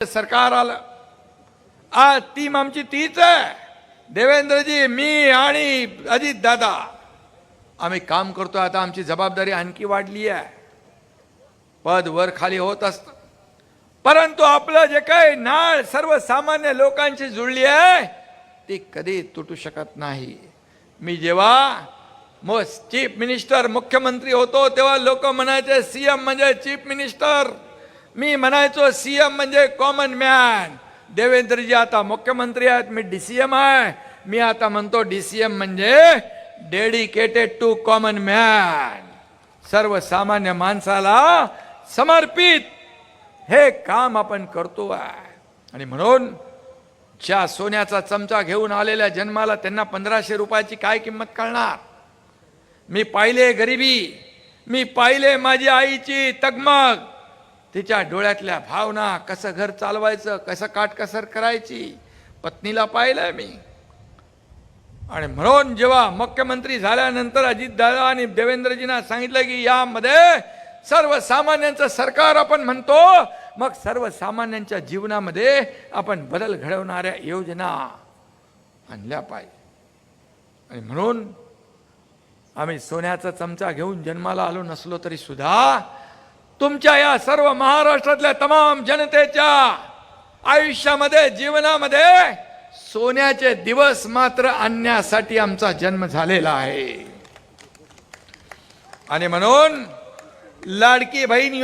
सरकार आलं, आज टीम आमची तीच आहे. देवेंद्रजी, मी आणि अजित दादा आम्ही काम करतोय. आता आमची जबाबदारी आणखी वाढली आहे. पद वर खाली होत असतं, परंतु आपलं जे काही नाळ सर्वसामान्य लोकांची जुळली आहे ती कधी तुटू शकत नाही. मी जेव्हा चीफ मिनिस्टर मुख्यमंत्री होतो तेव्हा लोक म्हणायचे सीएम म्हणजे चीफ मिनिस्टर, मी म्हणायचो सीएम म्हणजे कॉमन मॅन. देवेंद्रजी आता मुख्यमंत्री आहेत, मी डीसीएम आहे. मी आता म्हणतो डीसीएम म्हणजे डेडिकेटेड टू कॉमन मॅन, सर्वसामान्य माणसाला समर्पित हे काम आपण करतो आहे. आणि म्हणून ज्या सोन्याचा चमचा घेऊन आलेल्या जन्माला त्यांना 1500 रुपयाची काय किंमत कळणार. मी पाहिले गरिबी, मी पाहिले माझी आईची तगमग, तिच्या डोळ्यातल्या भावना, कसं घर चालवायचं, कसं काटकसर करायची, पत्नीला पाहिलंय मी. आणि म्हणून जेव्हा मुख्यमंत्री झाल्यानंतर अजितदादा आणि देवेंद्रजींना सांगितलं की यामध्ये सर्वसामान्यांचं सरकार आपण म्हणतो, मग सर्वसामान्यांच्या जीवनामध्ये आपण बदल घडवणाऱ्या योजना आणल्या पाहिजे. आणि म्हणून आम्ही सोन्याचा चमचा घेऊन जन्माला आलो नसलो तरी सुद्धा तुमच्या या सर्व महाराष्ट्रातल्या तमाम जनतेच्या आयुष्यामध्ये, जीवनामध्ये सोन्याचे दिवस मात्र आणण्यासाठी आमचा जन्म झालेला आहे. आणि म्हणून लाडकी बहीण